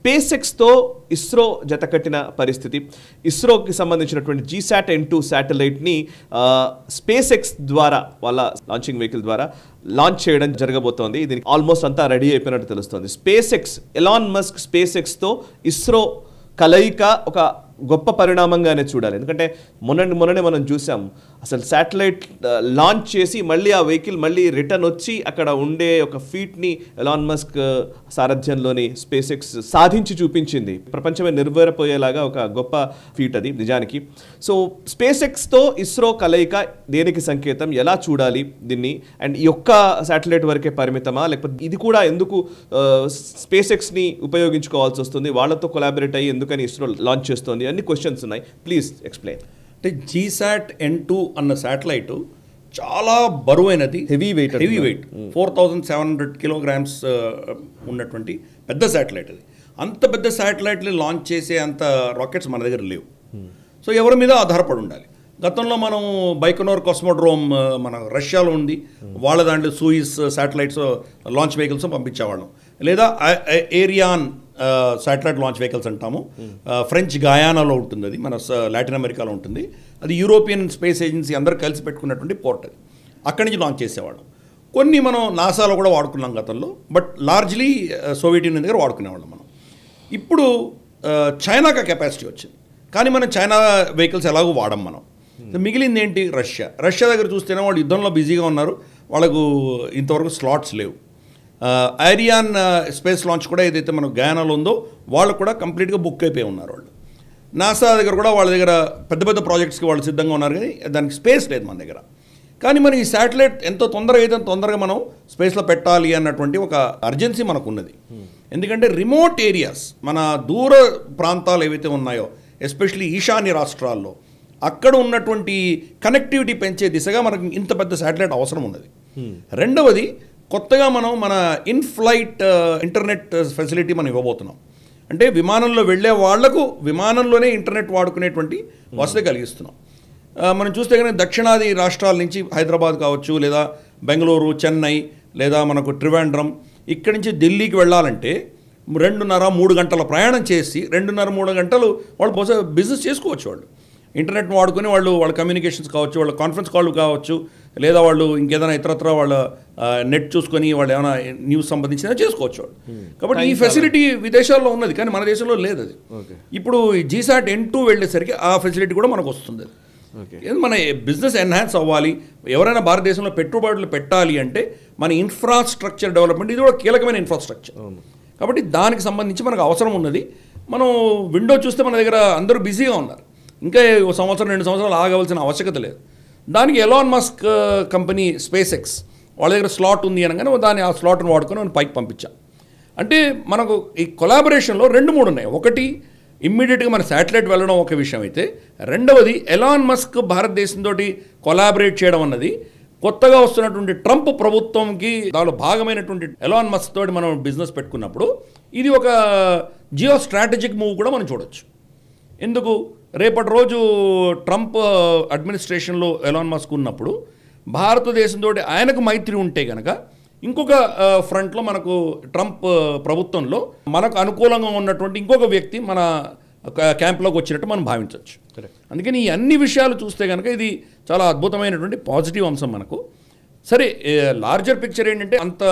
SpaceXతో ఇస్రో జతకట్టిన పరిస్థితి. ఇస్రోకి సంబంధించినటువంటి GSAT-N2 శాటిలైట్ని SpaceX ద్వారా వాళ్ళ లాంచింగ్ వెహికల్ ద్వారా లాంచ్ చేయడం జరగబోతోంది. దీనికి ఆల్మోస్ట్ అంతా రెడీ అయిపోయినట్టు తెలుస్తుంది. SpaceX, ఎలాన్ మస్క్ SpaceXతో ఇస్రో కలయిక ఒక గొప్ప పరిణామంగానే చూడాలి. ఎందుకంటే మొన్ననే మనం చూసాం, అసలు శాటిలైట్ లాంచ్ చేసి మళ్ళీ ఆ వెహికల్ మళ్ళీ రిటర్న్ వచ్చి అక్కడ ఉండే ఒక ఫీట్ని ఎలాన్ మస్క్ సారథ్యంలోని SpaceX సాధించి చూపించింది. ప్రపంచమే నిర్వరపోయేలాగా ఒక గొప్ప ఫీట్ అది నిజానికి. సో SpaceXతో ఇస్రో కలయిక దేనికి సంకేతం, ఎలా చూడాలి దీన్ని? అండ్ ఈ ఒక్క శాటిలైట్ వరకే పరిమితమా, లేకపోతే ఇది కూడా ఎందుకు SpaceXని ఉపయోగించుకోవాల్సి వస్తుంది, వాళ్ళతో కొలాబరేట్ అయ్యి ఎందుకని ఇస్రో లాంచ్ చేస్తుంది, అన్ని క్వశ్చన్స్ ఉన్నాయి. Please explain. అంటే GSAT-N2 అన్న శాటిలైట్ చాలా బరువైనది, హెవీ వెయిట్ 4700 కిలోగ్రామ్స్ ఉన్నటువంటి పెద్ద శాటిలైట్ అది. అంత పెద్ద శాటిలైట్ని లాంచ్ చేసే అంత రాకెట్స్ మన దగ్గర లేవు. సో ఎవరి మీద ఆధారపడి ఉండాలి. గతంలో మనం బైకనోర్ కాస్మోడ్రోమ్ మన రష్యాలో ఉంది, వాళ్ళ దాంట్లో సూయిస్ శాటిలైట్స్ లాంచ్ వెహికల్స్ పంపించేవాళ్ళం. లేదా ఏరియాన్ శాటిలైట్ లాంచ్ వెహికల్స్ అంటాము. ఫ్రెంచ్ గయానాలో ఉంటుంది, అది మన లాటిన్ అమెరికాలో ఉంటుంది. అది యూరోపియన్ స్పేస్ ఏజెన్సీ అందరూ కలిసి పెట్టుకున్నటువంటి పోర్ట్ అది. అక్కడి నుంచి లాంచ్ చేసేవాళ్ళం. కొన్ని మనం నాసాలో కూడా వాడుకున్నాం గతంలో, బట్ లార్జ్లీ సోవియట్ యూనియన్ దగ్గర వాడుకునేవాళ్ళం మనం. ఇప్పుడు చైనాకి కెపాసిటీ వచ్చింది, కానీ మనం చైనా వెహికల్స్ ఎలాగో వాడం మనం. మిగిలింది ఏంటి? రష్యా దగ్గర చూస్తేనే వాళ్ళు యుద్ధంలో బిజీగా ఉన్నారు, వాళ్ళకు ఇంతవరకు స్లాట్స్ లేవు. ఐరియాన్ స్పేస్ లాంచ్ కూడా ఏదైతే మన గయానాలో ఉందో వాళ్ళు కూడా కంప్లీట్గా బుక్ అయిపోయి ఉన్నారు వాళ్ళు. నాసా దగ్గర కూడా వాళ్ళ దగ్గర పెద్ద పెద్ద ప్రాజెక్ట్స్కి వాళ్ళు సిద్ధంగా ఉన్నారు, కానీ దానికి స్పేస్ లేదు మన దగ్గర. కానీ మన ఈ శాటిలైట్ ఎంతో తొందరగా అయితే తొందరగా మనం స్పేస్లో పెట్టాలి అన్నటువంటి ఒక అర్జెన్సీ మనకు ఉన్నది. ఎందుకంటే రిమోట్ ఏరియాస్, మన దూర ప్రాంతాలు ఏవైతే ఉన్నాయో, ఎస్పెషలీ ఈశాన్య రాష్ట్రాల్లో, అక్కడ ఉన్నటువంటి కనెక్టివిటీ పెంచే దిశగా మనకు ఇంత పెద్ద శాటిలైట్ అవసరం ఉన్నది. రెండవది, కొత్తగా మనం మన ఇన్ఫ్లైట్ ఇంటర్నెట్ ఫెసిలిటీ మనం ఇవ్వబోతున్నాం. అంటే విమానంలో వెళ్ళే వాళ్లకు విమానంలోనే ఇంటర్నెట్ వాడుకునేటువంటి వసతి కలిగిస్తున్నాం. మనం చూస్తే కనుక దక్షిణాది రాష్ట్రాల నుంచి హైదరాబాద్ కావచ్చు, లేదా బెంగళూరు, చెన్నై, లేదా మనకు ట్రివాండ్రం, ఇక్కడి నుంచి ఢిల్లీకి వెళ్ళాలంటే 2.5-3 గంటల ప్రయాణం చేసి 2.5-3 గంటలు వాళ్ళు బహుశా బిజినెస్ చేసుకోవచ్చు. వాళ్ళు ఇంటర్నెట్ వాడుకొని వాళ్ళ కమ్యూనికేషన్స్ కావచ్చు, వాళ్ళ కాన్ఫరెన్స్ కాల్ కావచ్చు, లేదా వాళ్ళు ఇంకేదైనా ఇతరత్ర వాళ్ళ నెట్ చూసుకొని వాళ్ళు ఏమైనా న్యూస్ సంబంధించిన చేసుకోవచ్చు వాళ్ళు. కాబట్టి ఈ ఫెసిలిటీ విదేశాల్లో ఉన్నది, కానీ మన దేశంలో లేదు అది. ఇప్పుడు GSAT-N2 వెళ్ళేసరికి ఆ ఫెసిలిటీ కూడా మనకు వస్తుంది. మన బిజినెస్ ఎన్హాన్స్ అవ్వాలి, ఎవరైనా భారతదేశంలో పెట్టుబడులు పెట్టాలి అంటే మన ఇన్ఫ్రాస్ట్రక్చర్ డెవలప్మెంట్ ఇది కూడా కీలకమైన ఇన్ఫ్రాస్ట్రక్చర్. కాబట్టి దానికి సంబంధించి మనకు అవసరం ఉన్నది. మనం విండో చూస్తే మన దగ్గర అందరూ బిజీగా ఉన్నారు, ఇంకా 1 సంవత్సరం 2 సంవత్సరాలు ఆగవలసిన ఆవశ్యకత లేదు. దానికి ఎలాన్ మస్క్ కంపెనీ SpaceX వాళ్ళ దగ్గర స్లాట్ ఉంది అనగానే ఆ స్లాట్ను వాడుకొని మనం పైకి పంపించాం. అంటే మనకు ఈ కొలాబరేషన్లో 2-3 ఉన్నాయి. ఒకటి, ఇమ్మీడియట్గా మన శాటిలైట్ వెళ్ళడం ఒక విషయం అయితే, రెండవది ఎలాన్ మస్క్ భారతదేశంతో కొలాబరేట్ చేయడం అన్నది కొత్తగా వస్తున్నటువంటి ట్రంప్ ప్రభుత్వంకి దానిలో భాగమైనటువంటి ఎలాన్ మస్క్ తోటి మనం బిజినెస్ పెట్టుకున్నప్పుడు ఇది ఒక జియో స్ట్రాటజిక్ మూవ్ కూడా మనం చూడొచ్చు. ఎందుకు? రేపటి రోజు ట్రంప్ అడ్మినిస్ట్రేషన్లో ఎలాన్ మస్క్ ఉన్నప్పుడు భారతదేశంతో ఆయనకు మైత్రి ఉంటే కనుక ఇంకొక ఫ్రంట్లో మనకు ట్రంప్ ప్రభుత్వంలో మనకు అనుకూలంగా ఉన్నటువంటి ఇంకొక వ్యక్తి మన క్యాంప్లోకి వచ్చినట్టు మనం భావించవచ్చు. అందుకని ఈ అన్ని విషయాలు చూస్తే కనుక ఇది చాలా అద్భుతమైనటువంటి పాజిటివ్ అంశం మనకు. సరే, లార్జర్ పిక్చర్ ఏంటంటే అంత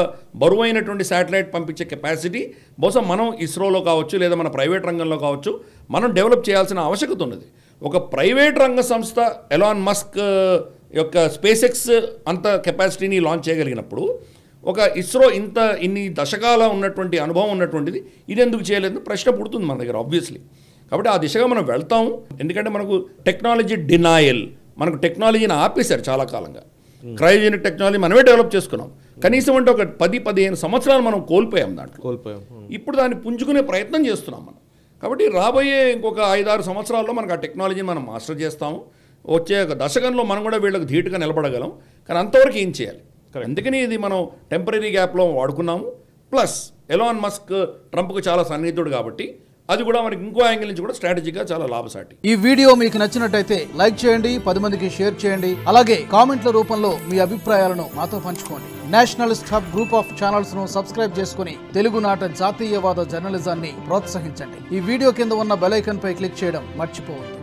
బరువైనటువంటి శాటిలైట్ పంపించే కెపాసిటీ బహుశా మనం ఇస్రోలో కావచ్చు, లేదా మన ప్రైవేట్ రంగంలో కావచ్చు, మనం డెవలప్ చేయాల్సిన ఆవశ్యకత ఉన్నది. ఒక ప్రైవేట్ రంగ సంస్థ ఎలాన్ మస్క్ యొక్క SpaceX అంత కెపాసిటీని లాంచ్ చేయగలిగినప్పుడు, ఒక ఇస్రో ఇన్ని దశకాల ఉన్నటువంటి అనుభవం ఉన్నటువంటిది ఇది ఎందుకు చేయలేదు ప్రశ్న పుడుతుంది మన దగ్గర ఆబ్వియస్లీ. కాబట్టి ఆ దిశగా మనం వెళ్తాము. ఎందుకంటే మనకు టెక్నాలజీ డినాయల్, మనకు టెక్నాలజీని ఆపేశారు చాలా కాలంగా. క్రయోజెనిక్ టెక్నాలజీ మనమే డెవలప్ చేసుకున్నాం, కనీసం అంటే ఒక 10-15 సంవత్సరాలు మనం కోల్పోయాం. ఇప్పుడు దాన్ని పుంజుకునే ప్రయత్నం చేస్తున్నాం మనం. కాబట్టి రాబోయే ఇంకొక 5-6 సంవత్సరాల్లో మనకు ఆ టెక్నాలజీని మనం మాస్టర్ చేస్తాము. వచ్చే ఒక దశకంలో మనం కూడా వీళ్ళకి ధీటుగా నిలబడగలం. కానీ అంతవరకు ఏం చేయాలి? అందుకని ఇది మనం టెంపరీ గ్యాప్లో వాడుకున్నాము. ప్లస్ ఎలాన్ మస్క్ ట్రంప్కు చాలా సన్నిహితుడు కాబట్టి అది కూడా మనకి ఇంకో యాంగిల్ నుంచి కూడా స్ట్రాటజీగా చాలా లాభసాటి. ఈ వీడియో మీకు నచ్చినట్టయితే లైక్ చేయండి, 10 మందికి షేర్ చేయండి. అలాగే కామెంట్ల రూపంలో మీ అభిప్రాయాలను మాతో పంచుకోండి. Nationalist hub group of channels ను సబ్స్క్రైబ్ చేసుకుని తెలుగునాట జాతీయవాద జర్నలిజాన్ని ప్రోత్సహించండి. ఈ వీడియో కింద ఉన్న బెల్ ఐకాన్ పై క్లిక్ చేయడం మర్చిపోవద్దు.